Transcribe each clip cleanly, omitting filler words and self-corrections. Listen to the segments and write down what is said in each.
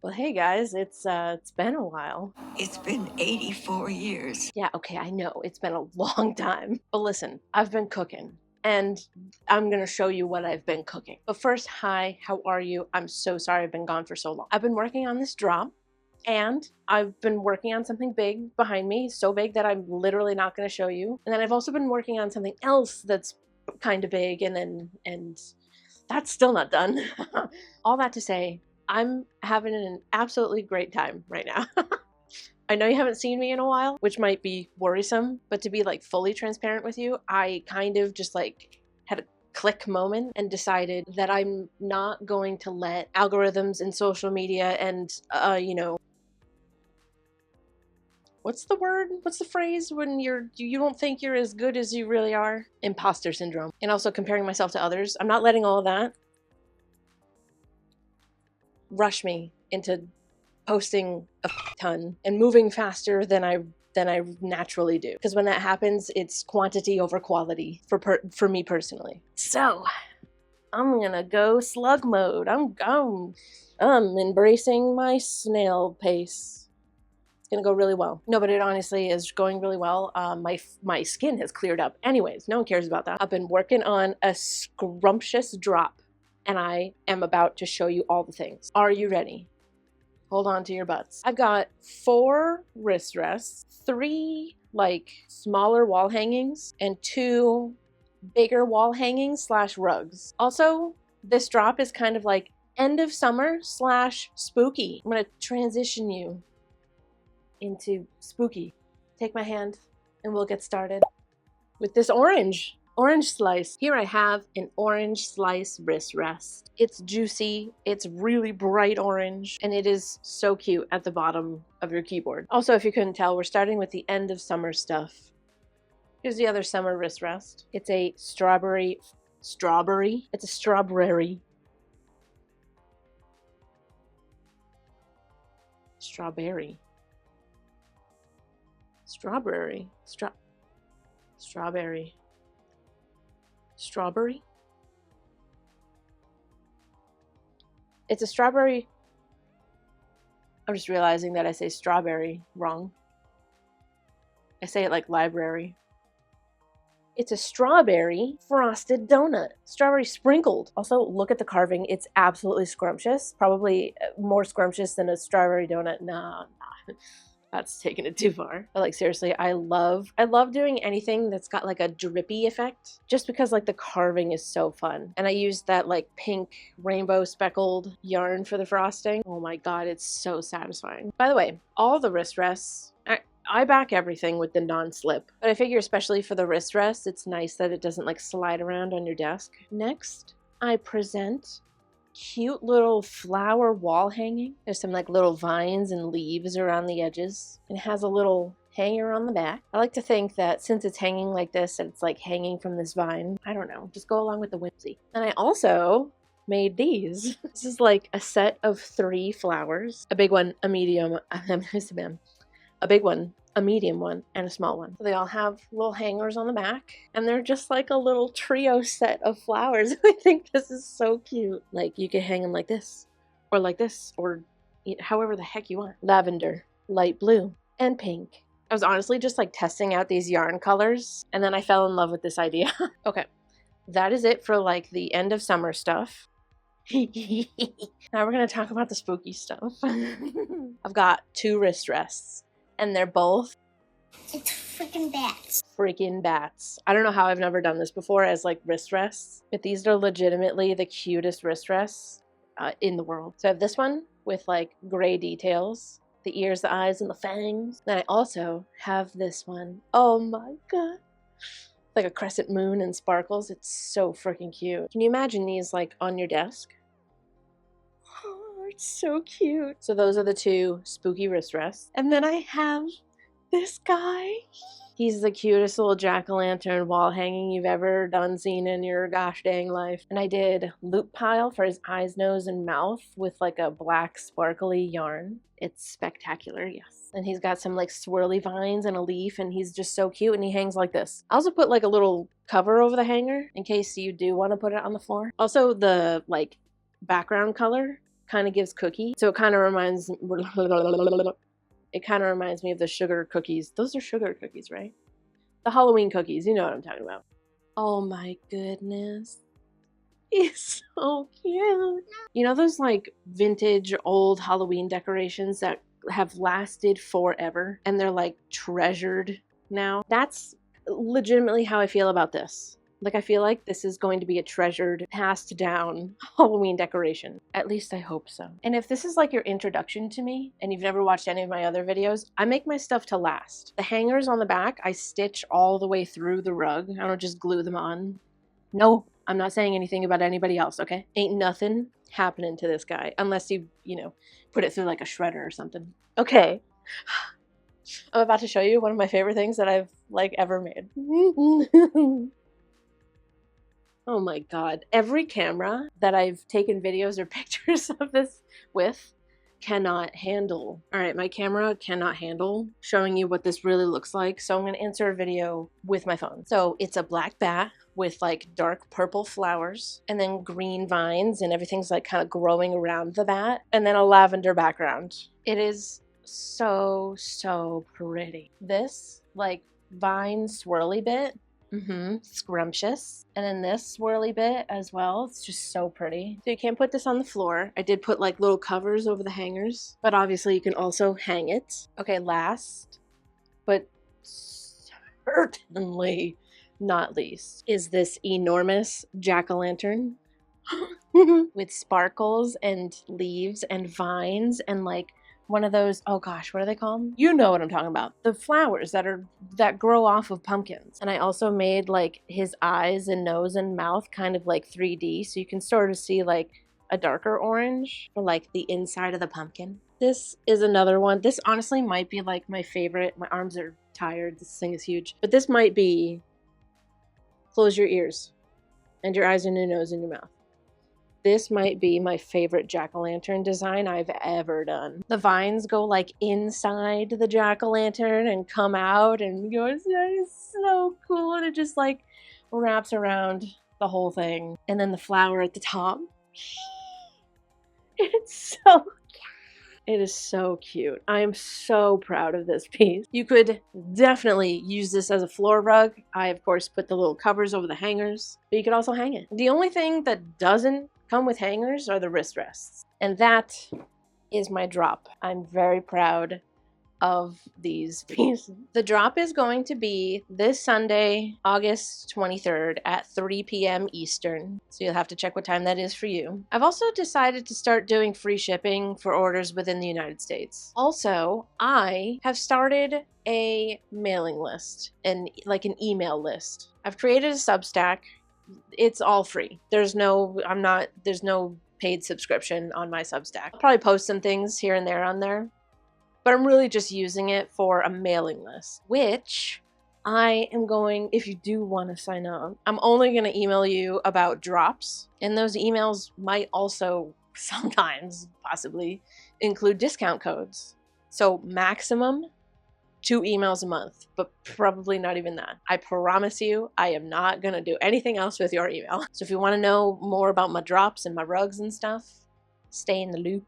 Well, hey guys, it's been a while. It's been 84 years. Yeah, okay, I know. It's been a long time. But listen, I've been cooking and I'm going to show you what I've been cooking. But first, hi, how are you? I'm so sorry I've been gone for so long. I've been working on this drop and I've been working on something big behind me, so big that I'm literally not going to show you. And then I've also been working on something else that's kind of big and that's still not done. All that to say, I'm having an absolutely great time right now. I know you haven't seen me in a while, which might be worrisome, but to be like fully transparent with you, I kind of just like had a click moment and decided that I'm not going to let algorithms and social media and, what's the word? What's the phrase when you don't think you're as good as you really are? Imposter syndrome. And also comparing myself to others. I'm not letting all of that rush me into posting a ton and moving faster than I naturally do. Because when that happens, it's quantity over quality for me personally. So I'm gonna go slug mode. I'm embracing my snail pace. It's gonna go really well. No, but it honestly is going really well. My skin has cleared up. Anyways, no one cares about that. I've been working on a scrumptious drop and I am about to show you all the things. Are you ready? Hold on to your butts. I've got 4 wrist rests, 3 like smaller wall hangings, and 2 bigger wall hangings / rugs. Also, this drop is kind of like end of summer / spooky. I'm gonna transition you into spooky. Take my hand and we'll get started with this orange slice. Here I have an orange slice wrist rest. It's juicy, it's really bright orange, and it is so cute at the bottom of your keyboard. Also, if you couldn't tell, we're starting with the end of summer stuff. Here's the other summer wrist rest. It's a strawberry. It's a strawberry. Strawberry. It's a strawberry. I'm just realizing that I say strawberry wrong. I say it like library. It's a strawberry frosted donut. Strawberry sprinkled. Also, look at the carving. It's absolutely scrumptious. Probably more scrumptious than a strawberry donut. Nah. That's taking it too far. But like seriously, I love doing anything that's got like a drippy effect just because like the carving is so fun. And I used that like pink rainbow speckled yarn for the frosting. Oh my god, it's so satisfying. By the way, all the wrist rests, I back everything with the non-slip, but I figure especially for the wrist rest, it's nice that it doesn't like slide around on your desk. Next, I present cute little flower wall hanging. There's some like little vines and leaves around the edges. It has a little hanger on the back. I like to think that since it's hanging like this, that it's like hanging from this vine. I don't know, just go along with the whimsy. And I also made these. This is like a set of 3 flowers. A big one, a medium, a big one, a medium one, and a small one. So they all have little hangers on the back, and they're just like a little trio set of flowers. I think this is so cute. Like you could hang them like this, or however the heck you want. Lavender, light blue, and pink. I was honestly just like testing out these yarn colors, and then I fell in love with this idea. Okay, that is it for like the end of summer stuff. Now we're gonna talk about the spooky stuff. I've got 2 wrist rests. And they're both it's freaking bats. Freaking bats. I don't know how I've never done this before as like wrist rests, but these are legitimately the cutest wrist rests in the world. So I have this one with like gray details, the ears, the eyes, and the fangs. Then I also have this one. Oh my god. Like a crescent moon and sparkles. It's so freaking cute. Can you imagine these like on your desk? It's so cute. So those are the 2 spooky wrist rests. And then I have this guy. He's the cutest little jack-o'-lantern wall hanging you've ever seen in your gosh dang life. And I did loop pile for his eyes, nose, and mouth with like a black sparkly yarn. It's spectacular, yes. And he's got some like swirly vines and a leaf, and he's just so cute, and he hangs like this. I also put like a little cover over the hanger in case you do want to put it on the floor. Also, the like background color kind of gives cookie. So it kind of reminds me of the sugar cookies. Those are sugar cookies, right? The Halloween cookies, you know what I'm talking about. Oh my goodness. It's so cute. You know those like vintage old Halloween decorations that have lasted forever and they're like treasured now? That's legitimately how I feel about this. Like, I feel like this is going to be a treasured, passed down Halloween decoration. At least I hope so. And if this is like your introduction to me and you've never watched any of my other videos, I make my stuff to last. The hangers on the back, I stitch all the way through the rug. I don't just glue them on. No, I'm not saying anything about anybody else, okay? Ain't nothing happening to this guy unless you know, put it through like a shredder or something. Okay. I'm about to show you one of my favorite things that I've like ever made. Oh my god. Every camera that I've taken videos or pictures of this with cannot handle. Alright, my camera cannot handle showing you what this really looks like, so I'm going to answer a video with my phone. So it's a black bat with like dark purple flowers and then green vines and everything's like kind of growing around the bat and then a lavender background. It is so pretty. This like vine swirly bit, scrumptious. And then this swirly bit as well. It's just so pretty. So you can't put this on the floor. I did put like little covers over the hangers, but obviously you can also hang it. Okay, last but certainly not least is this enormous jack-o'-lantern with sparkles and leaves and vines and like one of those, oh gosh, what are they called? You know what I'm talking about. The flowers that grow off of pumpkins. And I also made like his eyes and nose and mouth kind of like 3D, so you can sort of see like a darker orange for like the inside of the pumpkin. This is another one. This honestly might be like my favorite. My arms are tired. This thing is huge. But this might be, close your ears and your eyes and your nose and your mouth. This might be my favorite jack-o'-lantern design I've ever done. The vines go like inside the jack-o'-lantern and come out and goes, that is so cool. And it just like wraps around the whole thing. And then the flower at the top. It's so It is so cute. I am so proud of this piece. You could definitely use this as a floor rug. I, of course, put the little covers over the hangers, but you could also hang it. The only thing that doesn't come with hangers are the wrist rests. And that is my drop. I'm very proud of these pieces. The drop is going to be this Sunday, August 23rd at 3 p.m. Eastern. So you'll have to check what time that is for you. I've also decided to start doing free shipping for orders within the United States. Also, I have started a mailing list and like an email list. I've created a Substack. It's all free. There's no paid subscription on my Substack. I'll probably post some things here and there on there. But I'm really just using it for a mailing list, which I am going, if you do want to sign up, I'm only going to email you about drops. And those emails might also sometimes possibly include discount codes. So maximum 2 emails a month, but probably not even that. I promise you, I am not going to do anything else with your email. So if you want to know more about my drops and my rugs and stuff, stay in the loop,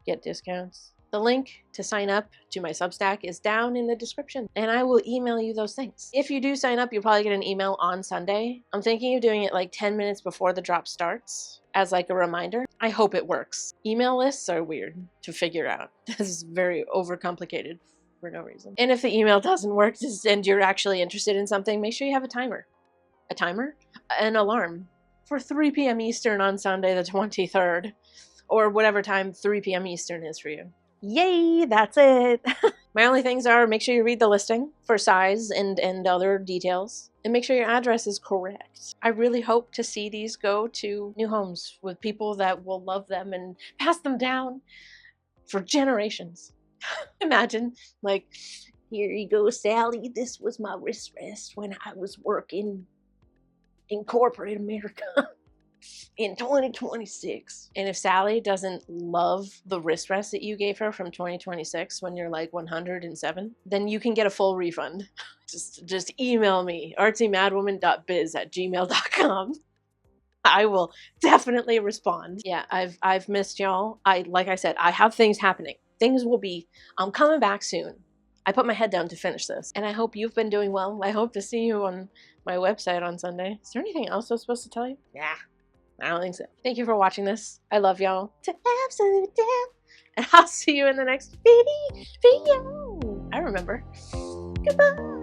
get discounts. The link to sign up to my Substack is down in the description, and I will email you those things. If you do sign up, you'll probably get an email on Sunday. I'm thinking of doing it like 10 minutes before the drop starts as like a reminder. I hope it works. Email lists are weird to figure out. This is very overcomplicated for no reason. And if the email doesn't work and you're actually interested in something, make sure you have a timer. A timer? An alarm for 3 p.m. Eastern on Sunday the 23rd, or whatever time 3 p.m. Eastern is for you. Yay, that's it. My only things are make sure you read the listing for size and other details, and make sure your address is correct. I really hope to see these go to new homes with people that will love them and pass them down for generations. Imagine, like, here you go, Sally. This was my wrist rest when I was working in corporate America. In 2026. And if Sally doesn't love the wrist rest that you gave her from 2026 when you're like 107, then you can get a full refund. Just email me, Artsymadwoman.biz@gmail.com. I will definitely respond. Yeah, I've missed y'all. Like I said, I have things happening. Things will be, I'm coming back soon. I put my head down to finish this, and I hope you've been doing well. I hope to see you on my website on Sunday. Is there anything else I was supposed to tell you? Yeah, I don't think so. Thank you for watching this. I love y'all to absolute death, and I'll see you in the next video. I remember. Goodbye.